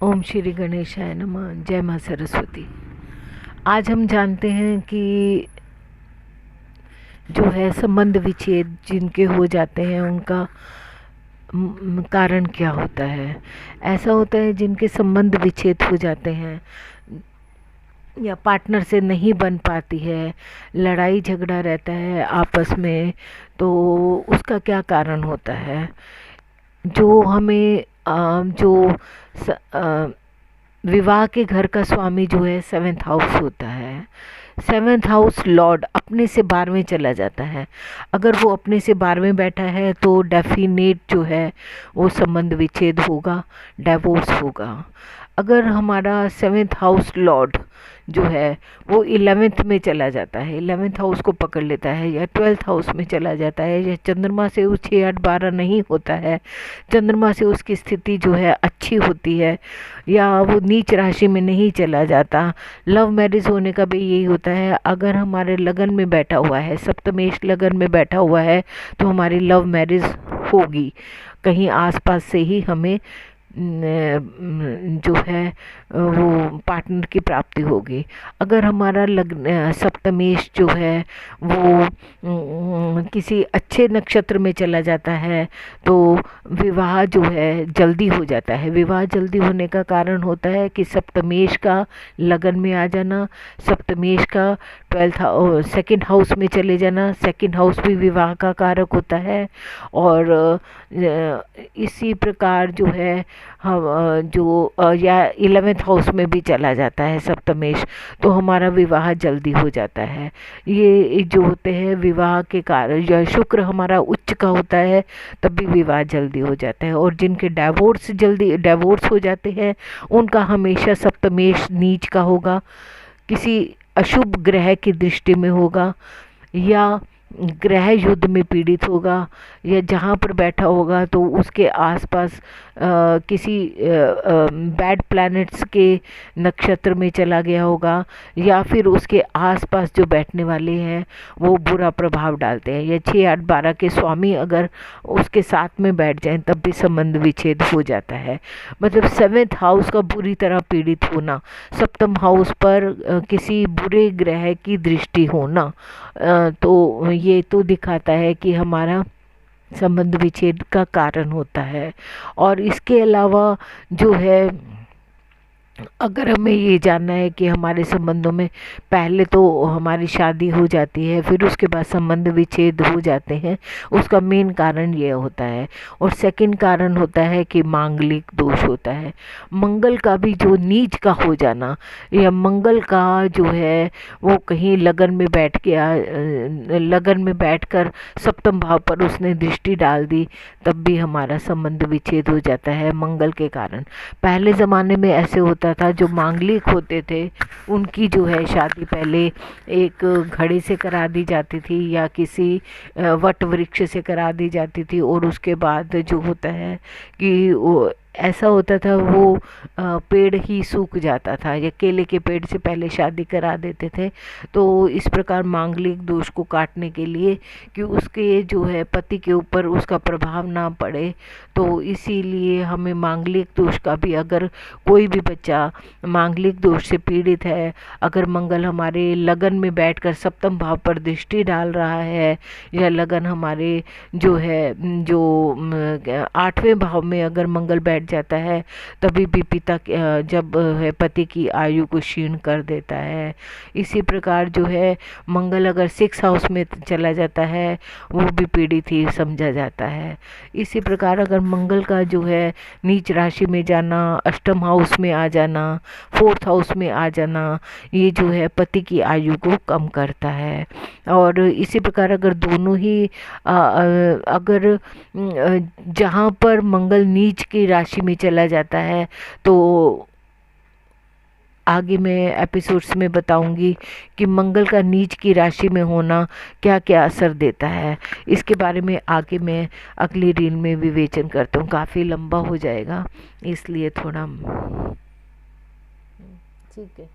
ओम श्री गणेशाय नमः। जय माँ सरस्वती। आज हम जानते हैं कि जो है संबंध विच्छेद जिनके हो जाते हैं उनका कारण क्या होता है। ऐसा होता है जिनके संबंध विच्छेद हो जाते हैं या पार्टनर से नहीं बन पाती है, लड़ाई झगड़ा रहता है आपस में, तो उसका क्या कारण होता है। जो हमें जो विवाह के घर का स्वामी जो है सेवेंथ हाउस होता है। सेवेंथ हाउस लॉर्ड अपने से 12वें चला जाता है। अगर वो अपने से 12वें बैठा है तो डेफिनेट जो है वो संबंध विच्छेद होगा, डाइवोर्स होगा। अगर हमारा सेवेंथ हाउस लॉर्ड जो है वो 11th में चला जाता है, 11th हाउस को पकड़ लेता है, या 12th हाउस में चला जाता है, या चंद्रमा से वो 6 8 12 नहीं होता है, चंद्रमा से उसकी स्थिति जो है अच्छी होती है, या वो नीच राशि में नहीं चला जाता। लव मैरिज होने का भी यही होता है। अगर हमारे लगन में बैठा हुआ है, सप्तमेश लगन में बैठा हुआ है, तो हमारी लव मैरिज होगी। कहीं आसपास से ही हमें जो है वो पार्टनर की प्राप्ति होगी। अगर हमारा लग्न सप्तमेश जो है वो किसी अच्छे नक्षत्र में चला जाता है तो विवाह जो है जल्दी हो जाता है। विवाह जल्दी होने का कारण होता है कि सप्तमेश का लगन में आ जाना, सप्तमेश का 2nd हाउस में चले जाना। 2nd हाउस भी विवाह का कारक होता है। और इसी प्रकार जो है हम या 11th हाउस में भी चला जाता है सप्तमेश, तो हमारा विवाह जल्दी हो जाता है। ये जो होते हैं विवाह के कारण, या शुक्र हमारा उच्च का होता है तब भी विवाह जल्दी हो जाता है। और जिनके डाइवोर्स हो जाते हैं उनका हमेशा सप्तमेश नीच का होगा, किसी अशुभ ग्रह की दृष्टि में होगा, या ग्रह युद्ध में पीड़ित होगा, या जहाँ पर बैठा होगा तो उसके आसपास किसी बैड प्लैनेट्स के नक्षत्र में चला गया होगा, या फिर उसके आसपास जो बैठने वाले हैं वो बुरा प्रभाव डालते हैं, या 6 8 12 के स्वामी अगर उसके साथ में बैठ जाएं तब भी संबंध विच्छेद हो जाता है। मतलब 7th हाउस का बुरी तरह पीड़ित होना, सप्तम हाउस पर किसी बुरे ग्रह की दृष्टि होना, तो ये तो दिखाता है कि हमारा संबंध विच्छेद का कारण होता है। और इसके अलावा जो है अगर हमें ये जानना है कि हमारे संबंधों में पहले तो हमारी शादी हो जाती है, फिर उसके बाद संबंध विच्छेद हो जाते हैं, उसका मेन कारण ये होता है। और सेकंड कारण होता है कि मांगलिक दोष होता है। मंगल का भी जो नीच का हो जाना, या मंगल का जो है वो कहीं लगन में बैठ गया, लगन में बैठकर सप्तम भाव पर उसने दृष्टि डाल दी, तब भी हमारा संबंध विच्छेद हो जाता है मंगल के कारण। पहले ज़माने में ऐसे होता था, जो मांगलिक होते थे उनकी जो है शादी पहले एक घड़े से करा दी जाती थी, या किसी वट वृक्ष से करा दी जाती थी। और उसके बाद जो होता है कि वो ऐसा होता था, वो पेड़ ही सूख जाता था, या केले के पेड़ से पहले शादी करा देते थे। तो इस प्रकार मांगलिक दोष को काटने के लिए कि उसके जो है पति के ऊपर उसका प्रभाव ना पड़े, तो इसीलिए हमें मांगलिक दोष का भी, अगर कोई भी बच्चा मांगलिक दोष से पीड़ित है, अगर मंगल हमारे लगन में बैठकर सप्तम भाव पर दृष्टि डाल रहा है, या लगन हमारे जो है जो 8वें भाव में अगर मंगल बैठ जाता है, तभी भी पिता जब है पति की आयु को क्षीण कर देता है। इसी प्रकार जो है मंगल अगर 6 हाउस में चला जाता है वो भी पीड़ित ही समझा जाता है। इसी प्रकार अगर मंगल का जो है नीच राशि में जाना, अष्टम हाउस में आ जाना, 4th हाउस में आ जाना, ये जो है पति की आयु को कम करता है। और इसी प्रकार अगर दोनों ही अगर जहाँ पर मंगल नीच की राशि में चला जाता है, तो आगे मैं एपिसोड्स में बताऊंगी कि मंगल का नीच की राशि में होना क्या क्या असर देता है। इसके बारे में आगे मैं अगली रील में विवेचन करता हूँ। काफ़ी लंबा हो जाएगा, इसलिए थोड़ा ठीक है।